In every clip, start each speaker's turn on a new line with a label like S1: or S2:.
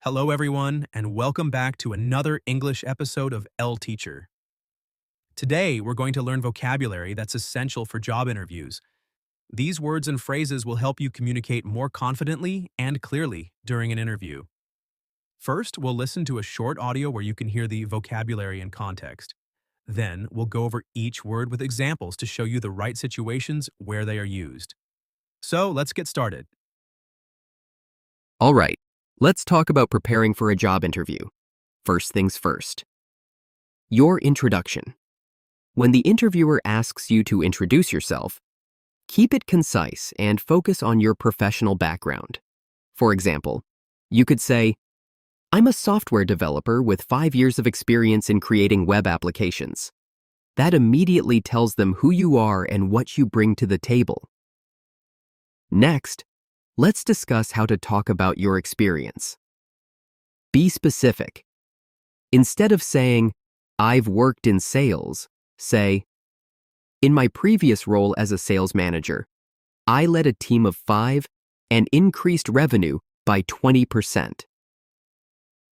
S1: Hello, everyone, and welcome back to another English episode of ElTeacher. Today, we're going to learn vocabulary that's essential for job interviews. These words and phrases will help you communicate more confidently and clearly during an interview. First, we'll listen to a short audio where you can hear the vocabulary in context. Then, we'll go over each word with examples to show you the right situations where they are used. So, let's get started.
S2: All right, let's talk about preparing for a job interview. First things first. Your introduction. When the interviewer asks you to introduce yourself, keep it concise and focus on your professional background. For example, you could say, "I'm a software developer with 5 years of experience in creating web applications." That immediately tells them who you are and what you bring to the table. Next, let's discuss how to talk about your experience. Be specific. Instead of saying, "I've worked in sales," say, "In my previous role as a sales manager, I led a team of 5 and increased revenue by 20%.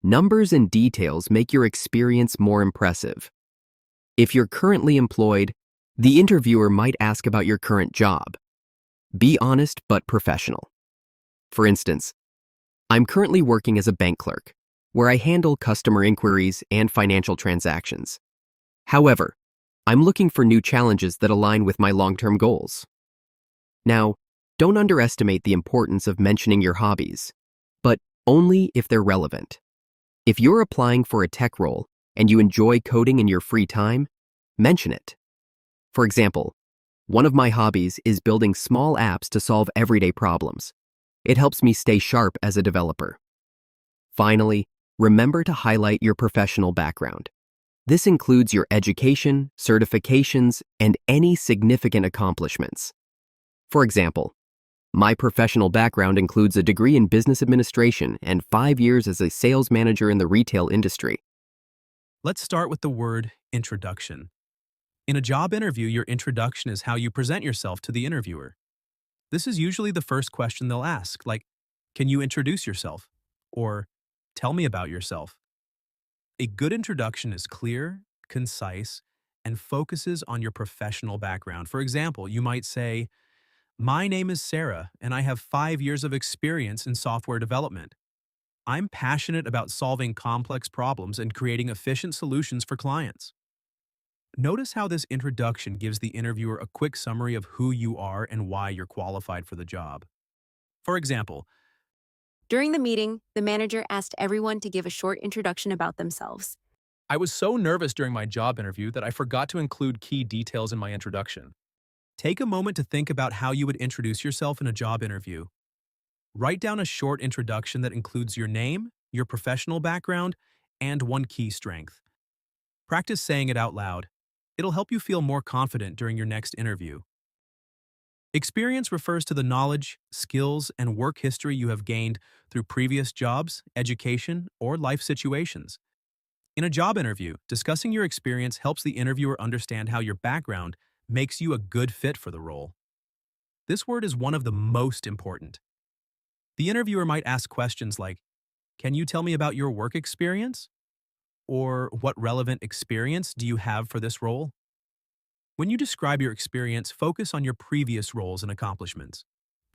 S2: Numbers and details make your experience more impressive. If you're currently employed, the interviewer might ask about your current job. Be honest but professional. For instance, "I'm currently working as a bank clerk, where I handle customer inquiries and financial transactions. However, I'm looking for new challenges that align with my long-term goals." Now, don't underestimate the importance of mentioning your hobbies, but only if they're relevant. If you're applying for a tech role and you enjoy coding in your free time, mention it. For example, "One of my hobbies is building small apps to solve everyday problems. It helps me stay sharp as a developer." Finally, remember to highlight your professional background. This includes your education, certifications, and any significant accomplishments. For example, "My professional background includes a degree in business administration and 5 years as a sales manager in the retail industry."
S1: Let's start with the word introduction. In a job interview, your introduction is how you present yourself to the interviewer. This is usually the first question they'll ask, like, "Can you introduce yourself?" Or, "Tell me about yourself." A good introduction is clear, concise, and focuses on your professional background. For example, you might say, "My name is Sarah, and I have 5 years of experience in software development. I'm passionate about solving complex problems and creating efficient solutions for clients." Notice how this introduction gives the interviewer a quick summary of who you are and why you're qualified for the job. For example,
S3: During the meeting, the manager asked everyone to give a short introduction about themselves.
S1: "I was so nervous during my job interview that I forgot to include key details in my introduction." Take a moment to think about how you would introduce yourself in a job interview. Write down a short introduction that includes your name, your professional background, and one key strength. Practice saying it out loud. It'll help you feel more confident during your next interview. Experience refers to the knowledge, skills, and work history you have gained through previous jobs, education, or life situations. In a job interview, discussing your experience helps the interviewer understand how your background makes you a good fit for the role. This word is one of the most important. The interviewer might ask questions like, "Can you tell me about your work experience?" Or, "What relevant experience do you have for this role?" When you describe your experience, focus on your previous roles and accomplishments.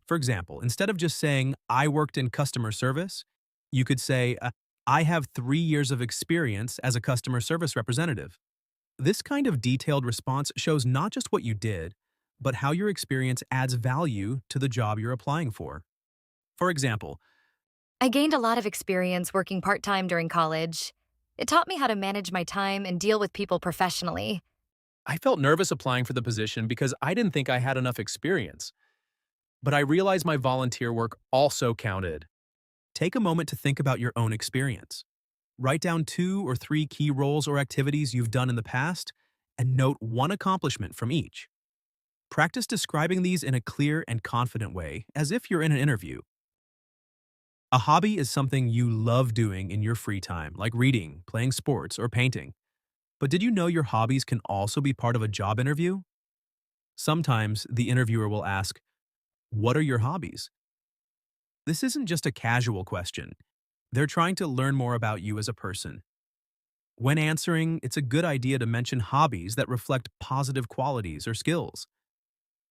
S1: For example, instead of just saying, "I worked in customer service," you could say, "I have 3 years of experience as a customer service representative." This kind of detailed response shows not just what you did, but how your experience adds value to the job you're applying for. For example,
S4: I gained a lot of experience working part-time during college. It taught me how to manage my time and deal with people professionally.
S1: "I felt nervous applying for the position because I didn't think I had enough experience. But I realized my volunteer work also counted." Take a moment to think about your own experience. Write down 2 or 3 key roles or activities you've done in the past, and note one accomplishment from each. Practice describing these in a clear and confident way, as if you're in an interview. A hobby is something you love doing in your free time, like reading, playing sports, or painting. But did you know your hobbies can also be part of a job interview? Sometimes the interviewer will ask, "What are your hobbies?" This isn't just a casual question. They're trying to learn more about you as a person. When answering, it's a good idea to mention hobbies that reflect positive qualities or skills.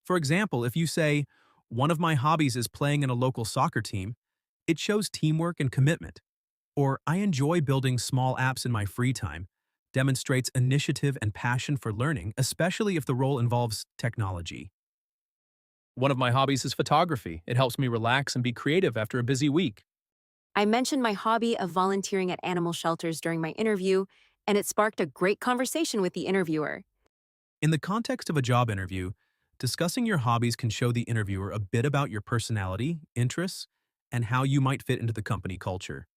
S1: For example, if you say, "One of my hobbies is playing in a local soccer team," it shows teamwork and commitment. Or, "I enjoy building small apps in my free time," demonstrates initiative and passion for learning, especially if the role involves technology. One of my hobbies is photography. It helps me relax and be creative after a busy week.
S3: I mentioned my hobby of volunteering at animal shelters during my interview, and it sparked a great conversation with the interviewer.
S1: In the context of a job interview, discussing your hobbies can show the interviewer a bit about your personality, interests, and how you might fit into the company culture.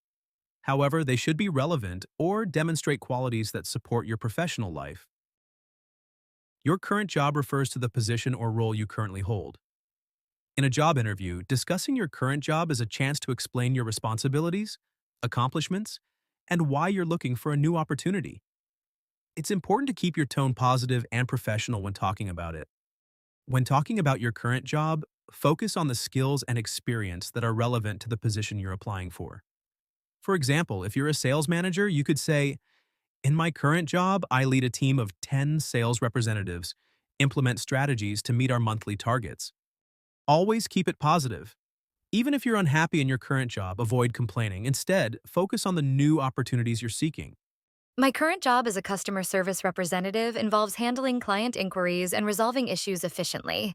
S1: However, they should be relevant or demonstrate qualities that support your professional life. Your current job refers to the position or role you currently hold. In a job interview, discussing your current job is a chance to explain your responsibilities, accomplishments, and why you're looking for a new opportunity. It's important to keep your tone positive and professional when talking about it. When talking about your current job, focus on the skills and experience that are relevant to the position you're applying for. For example, if you're a sales manager, you could say, "In my current job, I lead a team of 10 sales representatives, implement strategies to meet our monthly targets." Always keep it positive. Even if you're unhappy in your current job, avoid complaining. Instead, focus on the new opportunities you're seeking.
S4: My current job as a customer service representative involves handling client inquiries and resolving issues efficiently.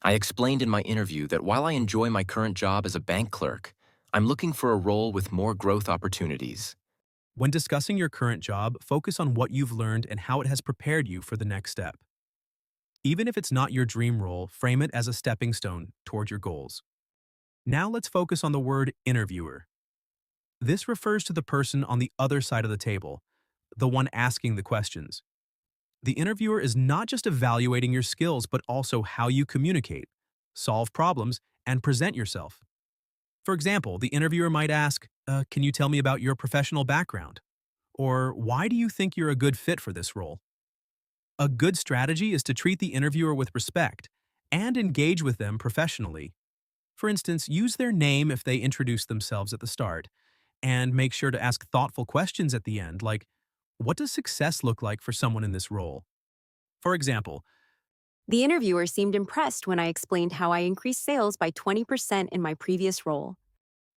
S2: I explained in my interview that while I enjoy my current job as a bank clerk, I'm looking for a role with more growth opportunities.
S1: When discussing your current job, focus on what you've learned and how it has prepared you for the next step. Even if it's not your dream role, frame it as a stepping stone toward your goals. Now let's focus on the word interviewer. This refers to the person on the other side of the table, the one asking the questions. The interviewer is not just evaluating your skills, but also how you communicate, solve problems, and present yourself. For example, the interviewer might ask, "Can you tell me about your professional background?" Or, "Why do you think you're a good fit for this role?" A good strategy is to treat the interviewer with respect and engage with them professionally. For instance, use their name if they introduce themselves at the start, and make sure to ask thoughtful questions at the end, like, "What does success look like for someone in this role?" For example,
S3: The interviewer seemed impressed when I explained how I increased sales by 20% in my previous role.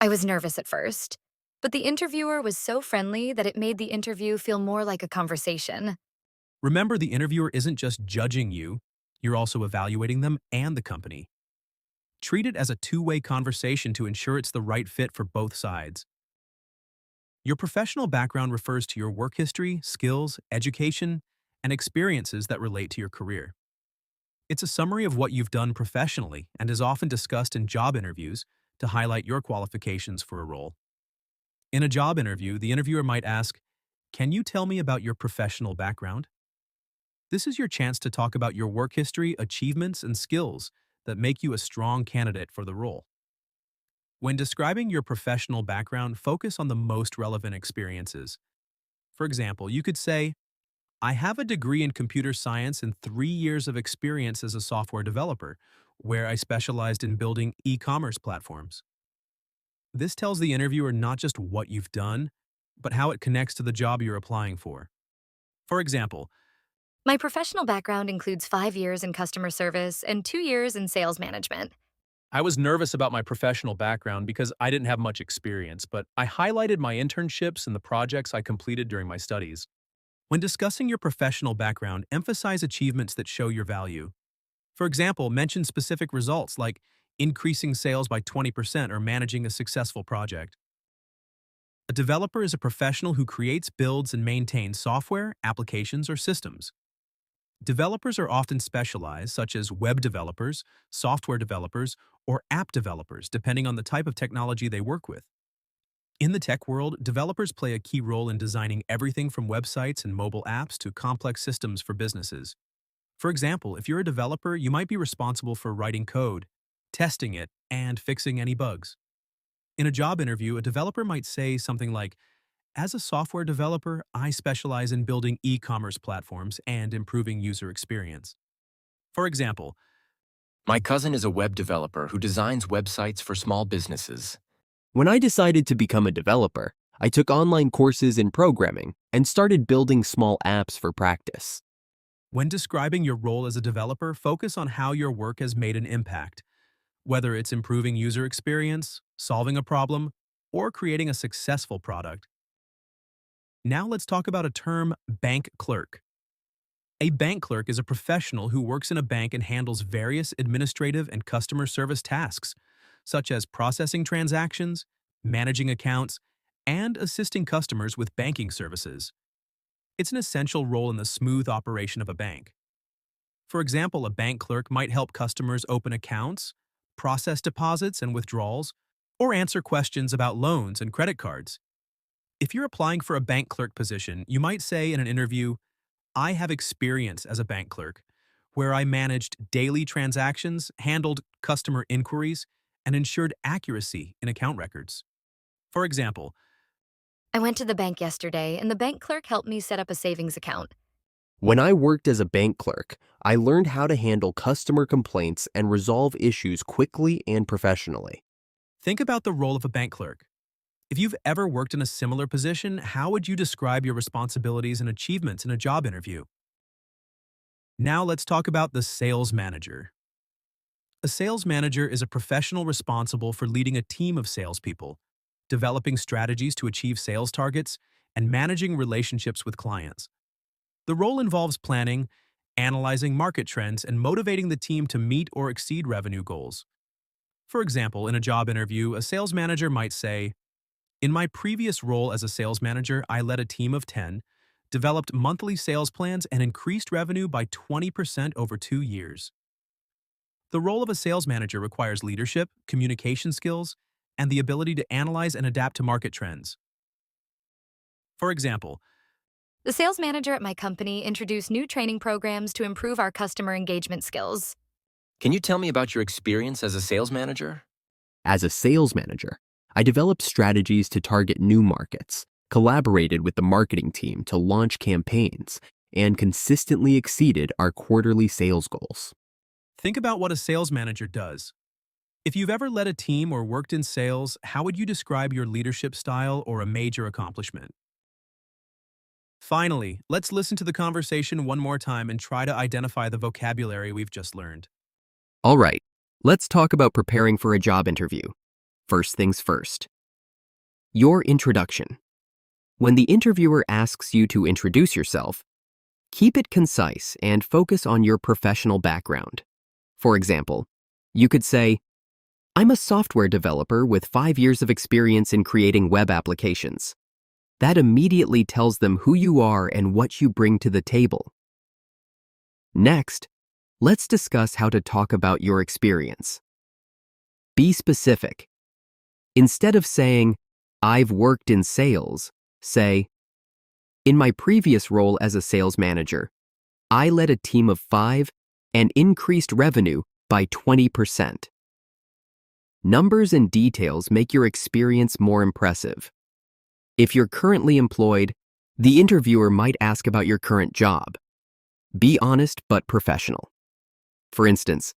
S4: I was nervous at first, but the interviewer was so friendly that it made the interview feel more like a conversation.
S1: remember the interviewer isn't just judging you, you're also evaluating them and the company. Treat it as a two-way conversation to ensure it's the right fit for both sides. Your professional background refers to your work history, skills, education, and experiences that relate to your career. It's a summary of what you've done professionally and is often discussed in job interviews to highlight your qualifications for a role. In a job interview, the interviewer might ask, "Can you tell me about your professional background?" This is your chance to talk about your work history, achievements, and skills that make you a strong candidate for the role. When describing your professional background, focus on the most relevant experiences. For example, you could say, "I have a degree in computer science and 3 years of experience as a software developer, where I specialized in building e-commerce platforms." This tells the interviewer not just what you've done, but how it connects to the job you're applying for. For example,
S4: My professional background includes 5 years in customer service and 2 years in sales management.
S1: "I was nervous about my professional background because I didn't have much experience, but I highlighted my internships and the projects I completed during my studies." When discussing your professional background, emphasize achievements that show your value. For example, mention specific results like increasing sales by 20% or managing a successful project. A developer is a professional who creates, builds, and maintains software, applications, or systems. Developers are often specialized, such as web developers, software developers, or app developers, depending on the type of technology they work with. In the tech world, developers play a key role in designing everything from websites and mobile apps to complex systems for businesses. For example, if you're a developer, you might be responsible for writing code, testing it, and fixing any bugs. In a job interview, a developer might say something like, "As a software developer, I specialize in building e-commerce platforms and improving user experience." For example,
S2: My cousin is a web developer who designs websites for small businesses. When I decided to become a developer, I took online courses in programming and started building small apps for practice.
S1: When describing your role as a developer, focus on how your work has made an impact, whether it's improving user experience, solving a problem, or creating a successful product. Now let's talk about a term, bank clerk. A bank clerk is a professional who works in a bank and handles various administrative and customer service tasks, such as processing transactions, managing accounts, and assisting customers with banking services. It's an essential role in the smooth operation of a bank. For example, a bank clerk might help customers open accounts, process deposits and withdrawals, or answer questions about loans and credit cards. If you're applying for a bank clerk position, you might say in an interview, "I have experience as a bank clerk, where I managed daily transactions, handled customer inquiries, and ensured accuracy in account records." For example,
S4: I went to the bank yesterday, and the bank clerk helped me set up a savings account.
S2: When I worked as a bank clerk, I learned how to handle customer complaints and resolve issues quickly and professionally.
S1: think about the role of a bank clerk. If you've ever worked in a similar position, how would you describe your responsibilities and achievements in a job interview? Now let's talk about the sales manager. A sales manager is a professional responsible for leading a team of salespeople, developing strategies to achieve sales targets, and managing relationships with clients. The role involves planning, analyzing market trends, and motivating the team to meet or exceed revenue goals. For example, in a job interview, a sales manager might say, "In my previous role as a sales manager, I led a team of 10, developed monthly sales plans, and increased revenue by 20% over 2 years." The role of a sales manager requires leadership, communication skills, and the ability to analyze and adapt to market trends. For example,
S4: The sales manager at my company introduced new training programs to improve our customer engagement skills.
S5: Can you tell me about your experience as a sales manager?
S2: As a sales manager, I developed strategies to target new markets, collaborated with the marketing team to launch campaigns, and consistently exceeded our quarterly sales goals.
S1: think about what a sales manager does. If you've ever led a team or worked in sales, how would you describe your leadership style or a major accomplishment? Finally, let's listen to the conversation one more time and try to identify the vocabulary we've just learned.
S2: All right, let's talk about preparing for a job interview. First things first. Your introduction. When the interviewer asks you to introduce yourself, keep it concise and focus on your professional background. For example, you could say, "I'm a software developer with 5 years of experience in creating web applications." That immediately tells them who you are and what you bring to the table. Next, let's discuss how to talk about your experience. Be specific. Instead of saying, "I've worked in sales," say, "In my previous role as a sales manager, I led a team of 5 and increased revenue by 20%. Numbers and details make your experience more impressive. If you're currently employed, the interviewer might ask about your current job. Be honest but professional. For instance,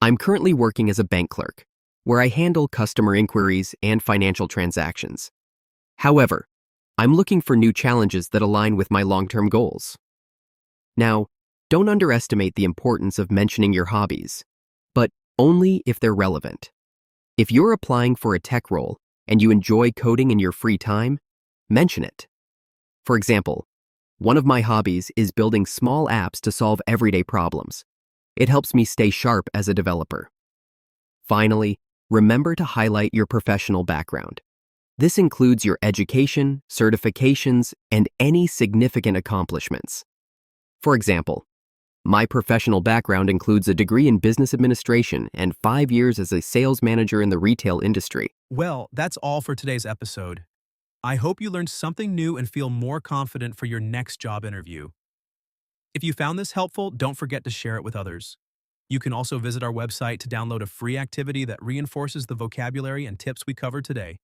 S2: "I'm currently working as a bank clerk, where I handle customer inquiries and financial transactions. However, I'm looking for new challenges that align with my long-term goals." Now, don't underestimate the importance of mentioning your hobbies, but only if they're relevant. If you're applying for a tech role and you enjoy coding in your free time, mention it. For example, one of my hobbies is building small apps to solve everyday problems. It helps me stay sharp as a developer. Finally, remember to highlight your professional background. This includes your education, certifications, and any significant accomplishments. For example, my professional background includes a degree in business administration and 5 years as a sales manager in the retail industry.
S1: Well, that's all for today's episode. I hope you learned something new and feel more confident for your next job interview. If you found this helpful, don't forget to share it with others. You can also visit our website to download a free activity that reinforces the vocabulary and tips we covered today.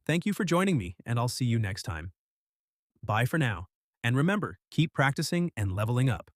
S1: Thank you for joining me, and I'll see you next time. Bye for now. And remember, keep practicing and leveling up.